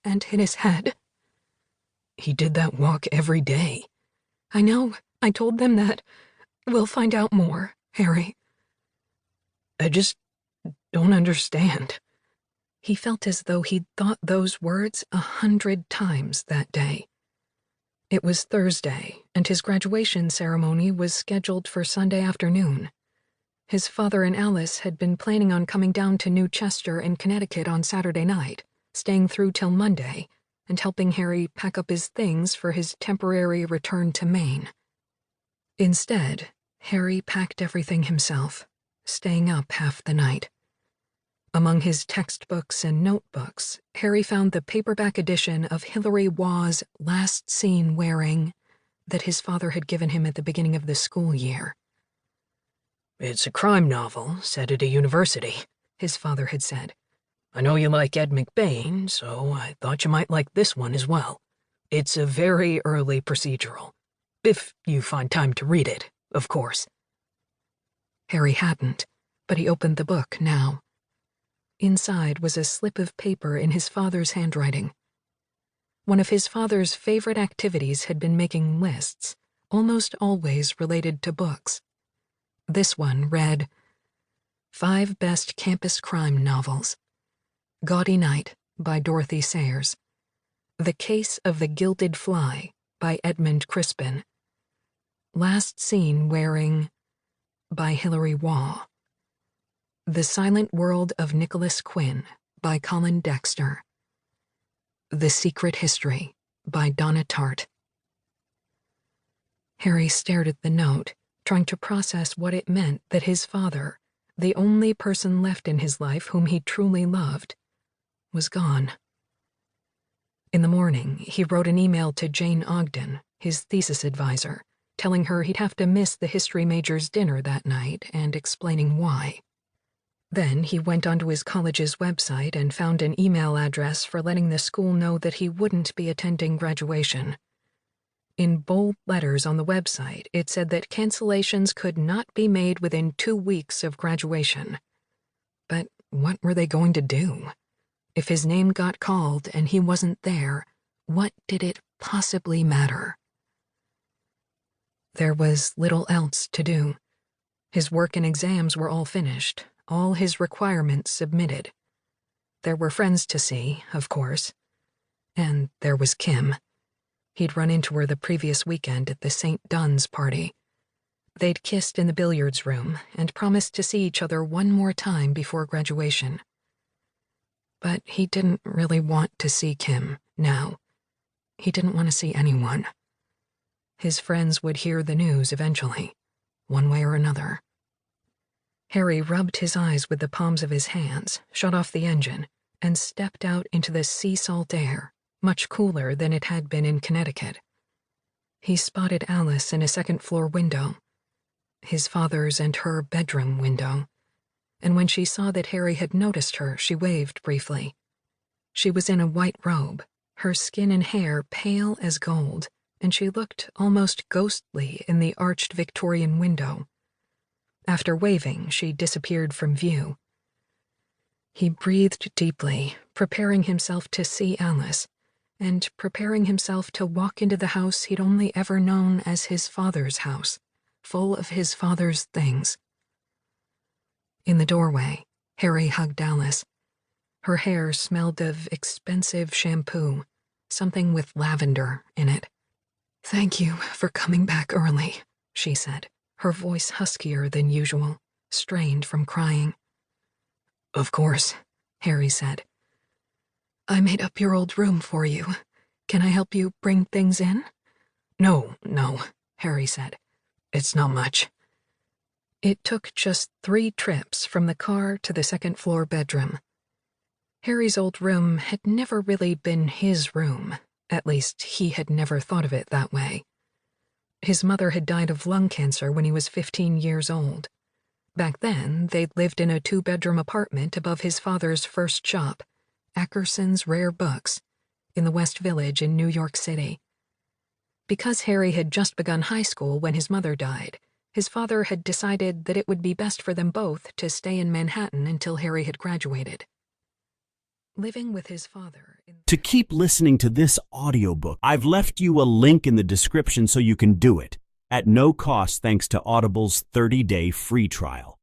and hit his head. He did that walk every day. I know. I told them that. We'll find out more, Harry. I just don't understand. He felt as though he'd thought those words 100 times that day. It was Thursday, and his graduation ceremony was scheduled for Sunday afternoon. His father and Alice had been planning on coming down to New Chester in Connecticut on Saturday night, staying through till Monday, and helping Harry pack up his things for his temporary return to Maine. Instead, Harry packed everything himself, staying up half the night. Among his textbooks and notebooks, Harry found the paperback edition of Hilary Waugh's Last Seen Wearing that his father had given him at the beginning of the school year. It's a crime novel set at a university, his father had said. I know you like Ed McBain, so I thought you might like this one as well. It's a very early procedural. If you find time to read it, of course. Harry hadn't, but he opened the book now. Inside was a slip of paper in his father's handwriting. One of his father's favorite activities had been making lists, almost always related to books. This one read, 5 Best Campus Crime Novels. Gaudy Night by Dorothy Sayers. The Case of the Gilded Fly by Edmund Crispin. Last Seen Wearing by Hilary Waugh. The Silent World of Nicholas Quinn by Colin Dexter. The Secret History by Donna Tartt. Harry stared at the note, trying to process what it meant that his father, the only person left in his life whom he truly loved, was gone. In the morning, he wrote an email to Jane Ogden, his thesis advisor, telling her he'd have to miss the history major's dinner that night and explaining why. Then he went onto his college's website and found an email address for letting the school know that he wouldn't be attending graduation. In bold letters on the website, it said that cancellations could not be made within 2 weeks of graduation. But what were they going to do? If his name got called and he wasn't there, what did it possibly matter? There was little else to do. His work and exams were all finished, all his requirements submitted. There were friends to see, of course. And there was Kim. He'd run into her the previous weekend at the St. Dunn's party. They'd kissed in the billiards room and promised to see each other one more time before graduation. But he didn't really want to see Kim now. He didn't want to see anyone. His friends would hear the news eventually, one way or another. Harry rubbed his eyes with the palms of his hands, shut off the engine, and stepped out into the sea salt air, much cooler than it had been in Connecticut. He spotted Alice in a second-floor window, his father's and her bedroom window, and when she saw that Harry had noticed her, she waved briefly. She was in a white robe, her skin and hair pale as gold, and she looked almost ghostly in the arched Victorian window. After waving, she disappeared from view. He breathed deeply, preparing himself to see Alice, and preparing himself to walk into the house he'd only ever known as his father's house, full of his father's things. In the doorway, Harry hugged Alice. Her hair smelled of expensive shampoo, something with lavender in it. "Thank you for coming back early," she said, her voice huskier than usual, strained from crying. Of course, Harry said. "I made up your old room for you. Can I help you bring things in?" No, Harry said. It's not much. It took just 3 trips from the car to the second-floor bedroom. Harry's old room had never really been his room. At least, he had never thought of it that way. His mother had died of lung cancer when he was 15 years old. Back then, they'd lived in a 2-bedroom apartment above his father's first shop, Ackerson's Rare Books, in the West Village in New York City. Because Harry had just begun high school when his mother died, his father had decided that it would be best for them both to stay in Manhattan until Harry had graduated. living with his father. To keep listening to this audiobook, I've left you a link in the description so you can do it, at no cost thanks to Audible's 30-day free trial.